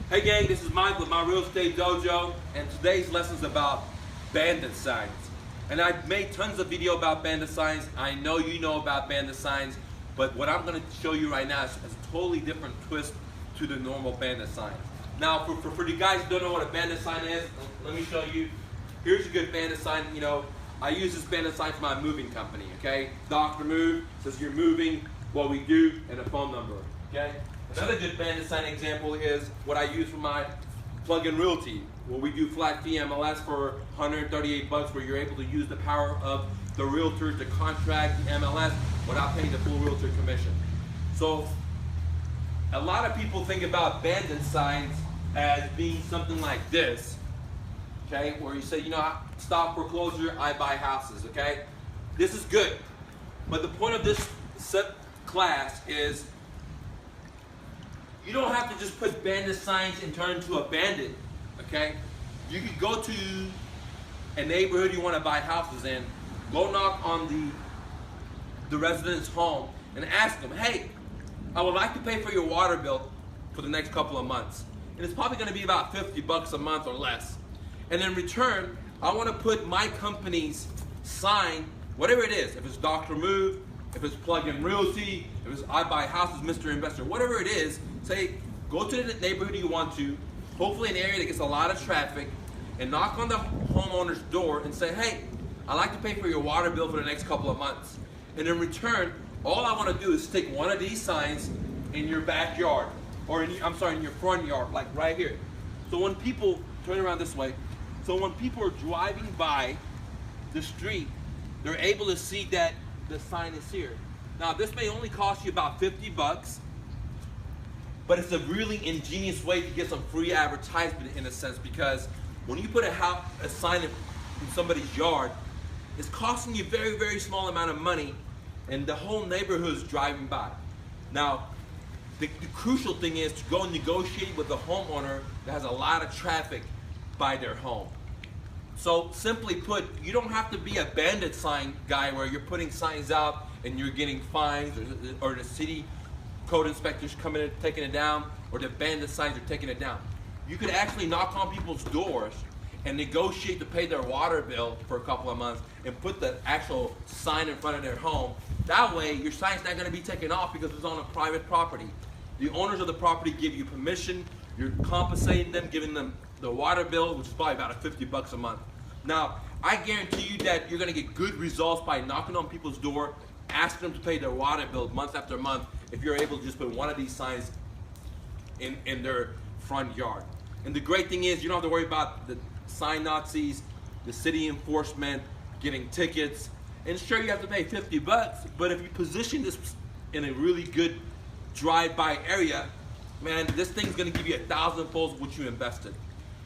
Hey gang, this is Mike with my real estate dojo, and today's lesson is about bandit signs. And I've made tons of video about bandit signs. I know you know about bandit signs, but what I'm going to show you right now is a totally different twist to the normal bandit sign. Now, for you guys who don't know what a bandit sign is, let me show you. Here's a good bandit sign. You know, I use this bandit sign for my moving company. Okay, Dr. Move says you're moving, what we do, and a phone number. Okay. Another good bandit sign example is what I use for my plug-in realty, where we do flat fee MLS for 138 bucks, where you're able to use the power of the realtor to contract the MLS without paying the full realtor commission. So a lot of people think about bandit signs as being something like this, okay, where you say, you know, stop foreclosure, I buy houses, okay? This is good, but the point of this class is you don't have to just put bandit signs and turn into a bandit, okay? You could go to a neighborhood you want to buy houses in, go knock on the resident's home and ask them, hey, I would like to pay for your water bill for the next couple of months. And it's probably going to be about 50 bucks a month or less. And in return, I want to put my company's sign, whatever it is, if it's Dr. Move, if it's plug-in realty, if it's I buy houses, Mr. Investor, whatever it is, say, go to the neighborhood you want to, hopefully an area that gets a lot of traffic, and knock on the homeowner's door and say, hey, I'd like to pay for your water bill for the next couple of months. And in return, all I want to do is stick one of these signs in your backyard, or in your front yard, like right here. So when people, turn around this way, so when people are driving by the street, they're able to see that the sign is here. Now this may only cost you about 50 bucks, but it's a really ingenious way to get some free advertisement in a sense, because when you put a sign in somebody's yard, it's costing you a very, very small amount of money, and the whole neighborhood is driving by. Now, the crucial thing is to go and negotiate with the homeowner that has a lot of traffic by their home. So simply put, you don't have to be a bandit sign guy where you're putting signs out and you're getting fines, or the city code inspectors coming in taking it down, or the bandit signs are taking it down. You could actually knock on people's doors and negotiate to pay their water bill for a couple of months and put the actual sign in front of their home. That way, your sign's not going to be taken off because it's on a private property. The owners of the property give you permission, you're compensating them, giving them the water bill, which is probably about 50 bucks a month. Now, I guarantee you that you're going to get good results by knocking on people's door, asking them to pay their water bill month after month if you're able to just put one of these signs in their front yard. And the great thing is you don't have to worry about the sign Nazis, the city enforcement, getting tickets. And sure, you have to pay 50 bucks, but if you position this in a really good drive-by area, man, this thing's going to give you 1,000-fold what you invested.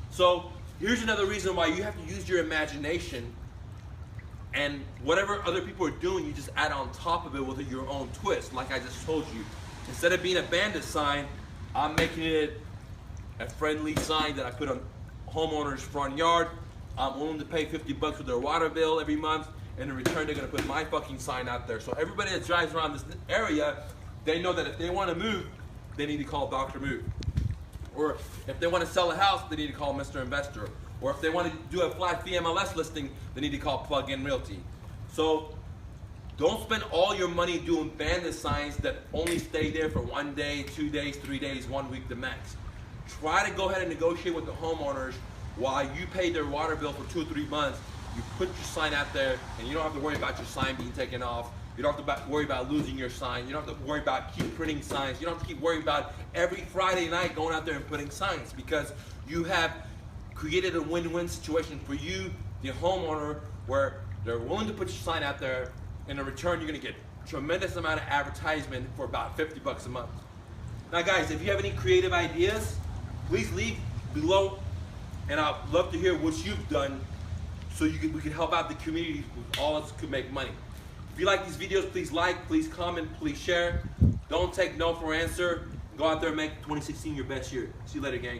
So here's another reason why you have to use your imagination, and whatever other people are doing, you just add on top of it with your own twist, like I just told you. Instead of being a bandit sign, I'm making it a friendly sign that I put on homeowners' front yard. I'm willing to pay 50 bucks for their water bill every month, and in return, they're going to put my fucking sign out there. So everybody that drives around this area, they know that if they want to move, they need to call Dr. Move. Or if they want to sell a house, they need to call Mr. Investor. Or if they want to do a flat fee MLS listing, they need to call Plug-in Realty. So don't spend all your money doing bandit signs that only stay there for 1 day, 2 days, 3 days, 1 week the max. Try to go ahead and negotiate with the homeowners while you pay their water bill for 2 or 3 months. You put your sign out there, and you don't have to worry about your sign being taken off. You don't have to worry about losing your sign. You don't have to worry about keep printing signs. You don't have to keep worrying about every Friday night going out there and putting signs, because you have created a win-win situation for you, the homeowner, where they're willing to put your sign out there, and in return you're going to get a tremendous amount of advertisement for about 50 bucks a month. Now guys, if you have any creative ideas, please leave below, and I'd love to hear what you've done so we can help out the community with all of us could make money. If you like these videos, please like, please comment, please share. Don't take no for an answer. Go out there and make 2016 your best year. See you later, gang.